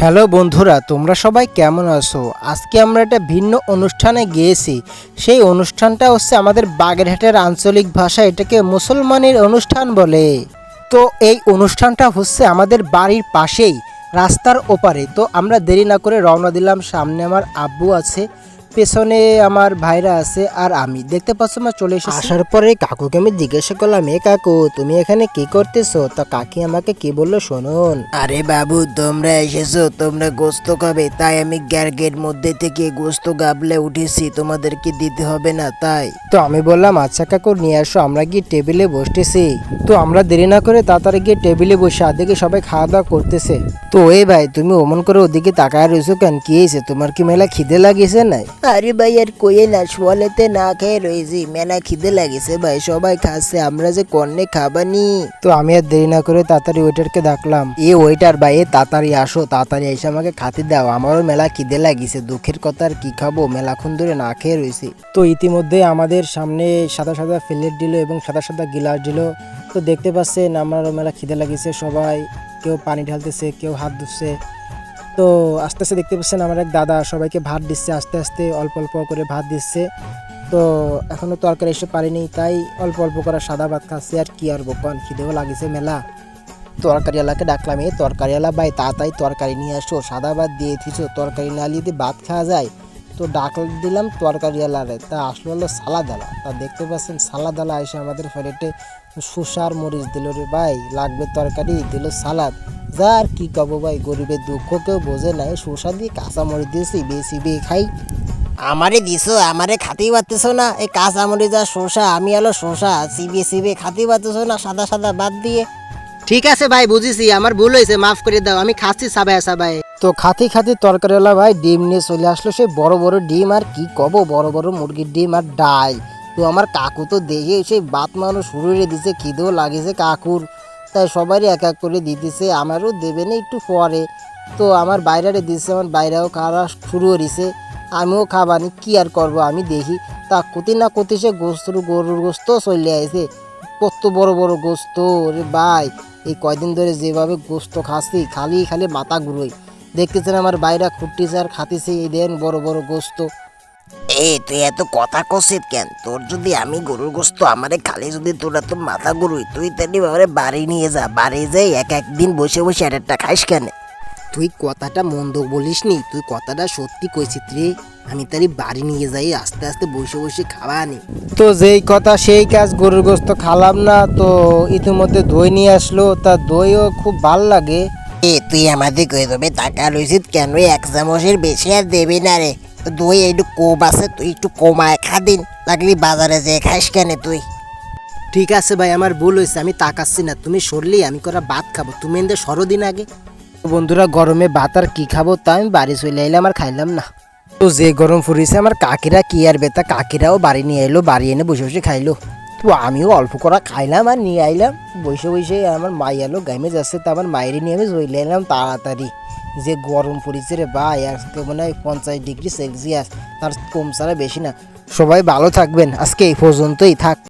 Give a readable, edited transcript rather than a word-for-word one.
Hello বন্ধুরা, তোমরা সবাই কেমন আছো? আজকে আমরা একটা ভিন্ন অনুষ্ঠানে গিয়েছি। সেই অনুষ্ঠানটা হচ্ছে আমাদের বাগেরহাটের আঞ্চলিক ভাষা এটাকে মুসলমানের অনুষ্ঠান বলে। তো এই অনুষ্ঠানটা হচ্ছে আমাদের বাড়ির পাশেই, রাস্তার ওপারে। তো আমরা দেরি না করে রওনা দিলাম। সামনে আমার আব্বু আছে, পেছনে আমার ভাইরা আছে, আর আমি দেখতে পাচ্ছ আমরা চলে এসেছি। আসার পরে কাকুকে আমি জিজ্ঞাসা করলাম, এ কাকু তুমি এখানে কি করতেছো? তা কাকি আমাকে কি বললো শুনুন। আরে বাবু, তোমরা এসেছো, তোমরা গোস্ত খাবে, তাই আমি গ্যারের মধ্যে থেকে গোস্ত গাবলে উঠেছি, তোমাদেরকে দিতে হবে না তাই। তো আমি বললাম আচ্ছা কাকু নিয়ে আসো, আমরা গিয়ে টেবিলে বসতেছি। তো আমরা দেরি না করে তাড়াতাড়ি গিয়ে টেবিলে বসে আদিকে সবাই খাওয়া দাওয়া করতেছে। তো এই ভাই, তুমি অমন করে ওদিকে তাকায় রয়েছো কেন? কি হয়েছে তোমার? কি মেলা খিদে লাগিয়েছে নাই? আরে ভাই আর কইয়ে না, সোয়ালেতে না খেয়ে রয়েছি, মেলা খিদে লাগিয়েছে ভাই, সবাই খাচ্ছে, আমরা যে কন্যে খাবানি। তো আমি আর দেরি না করে তাড়াতাড়ি ওয়েটারকে ডাকলাম, এ ওয়েটার ভাই, তাড়াতাড়ি আসো, তাড়াতাড়ি এসে আমাকে খাতে দাও, আমারও মেলা খিদে লাগিয়েছে। দুঃখের কথা আর কি খাবো, মেলাক্ষণ ধরে না খেয়ে রয়েছি। তো ইতিমধ্যে আমাদের সামনে সাদা সাদা প্লেট দিল এবং সাদা সাদা গিলাস দিল। তো দেখতে পাচ্ছেন আমারও মেলা খিদে লাগিয়েছে। সবাই কেউ পানি ঢালতেছে, কেউ হাত ধুচ্ছে। তো আস্তে আস্তে দেখতে পাচ্ছেন আমার এক দাদা সবাইকে ভাত দিচ্ছে, আস্তে আস্তে অল্প অল্প করে ভাত দিচ্ছে। তো এখনো তরকারি এসে পারিনি, তাই অল্প অল্প করে সাদা ভাত খাচ্ছি। আর কি আর বকন, খিদেও লাগিছে মেলা। তরকারিওয়ালাকে ডাকলাম, এই তরকারিওয়ালা ভাই তাড়াতাড়ি তরকারি নিয়ে আসো, সাদা ভাত দিয়ে দিছো, তরকারি না নিয়ে ভাত খাওয়া যায়? তো ডাক দিলাম তরকারিওয়ালারে, তা আসলো হলো সালাদালা। তা দেখতে পাচ্ছেন সালাদালা এসে আমাদের প্লেটে শসার মরিচ দিল। রে ভাই লাগবে তরকারি, দিল সালাদ। যা আর কি কব ভাই, গরিবের দুঃখ কেউ বোঝে নাই, শসা দিয়ে কাঁচা মরিচ দিয়েছি, বেশি বে খাই। আমারে দিছো, আমারে খাতেই পারতেছো না, এই কাঁচা মরিচ আর শসা, আমি হলো শসা, সিবে সিবে খাতেই পারতেছো না সাদা সাদা বাদ দিয়ে। ঠিক আছে ভাই, বুঝেছি, আমার ভুল হয়েছে, মাফ করে দাও, আমি খাচ্ছি সাবাই সাবাই। তো খাতি খাতি তরকারিওয়ালা ভাই ডিম নিয়ে চলে আসলো, সে বড় বড় ডিম, আর কি কব, বড় বড় মুরগির ডিম আর ডাল। তো আমার কাকু তো দেখে সেই বাত মানুষ শুরু হয়ে দিছে, খিদেও লাগিয়েছে কাকুর, তাই সবারই এক এক করে দিতেছে, আমারও দেবে না একটু পরে। তো আমার বাইরে দিচ্ছে, আমার বাইরেও খাওয়া শুরু করেছে, আমিও খাবানি, কি আর করব আমি দেখি। তা কতি না কতি সে গোস্ত, গরুর গোস্ত চলে আসে, কত বড় বড় গোস্ত রে ভাই। এই কয়দিন ধরে যেভাবে গোস্ত খাচ্ছি, খালি খালি মাথা ঘুরোই। দেখতেছেন আমার বাইরা খুঁটতেছে আর খাতিছে, এই দেন বড় বড় গোস্ত। তুই এত কথা কষিত কেন? তোর যদি আমি গরুর গোস্ত আমারে খালি যদি তোরা তো মাথা ঘুরুই, তুই তেমনি বাবারে বাড়ি নিয়ে যা, বাড়ি যাই এক একদিন বসে বসে একটা খাইস কেন? তুই কথাটা মন্দ বলিস নি, তুই কথাটা সত্যি কইছিস রে। আমি তারি বাড়ি নিয়ে যাই, আস্তে আস্তে বসে বসে খাওয়া নি। তো যেই কথা সেই কাজ, গরুর গোস্ত খালাম না। তো ইতিমধ্যে দই নিয়ে আসলো, তা দইও খুব ভাল লাগে। তুই আমাদের কই দেবে টাকা রয়েছিস কেন? এক চামচের বেশি আর দেবে না রে, দই একটু কম আছে, তুই একটু কমায় খা, দিন লাগলি বাজারে যে খাইস কেন তুই? ঠিক আছে ভাই, আমার ভুল হয়েছে, আমি তাকাচ্ছি না, তুমি সরলি আমি করা ভাত খাবো, তুমি এদের সরদিন আগে। বন্ধুরা গরমে ভাত আর কি খাবো, তা আমি বাড়ি চলে এলাম আর খাইলাম না। তো যে গরম ফুরিয়েছে, আমার কাকিরা কি আর বেতা, কাকিরাও বাড়ি নিয়ে এলো, বাড়ি এনে বসে বসে খাইলো। তো আমিও অল্প করা খাইলাম আর নিয়ে আইলাম, বসে বসে আমার মাই এলো গাইমে যাচ্ছে, তো আমার মায়েরই নিয়ে আমি চলে এলাম তাড়াতাড়ি। যে গরম পড়েছে রে ভাই, আজকে মনে হয় 50 ডিগ্রি সেলসিয়াস, তার কম ছাড়া বেশি না। সবাই ভালো থাকবেন, আজকে এই পর্যন্তই থাক।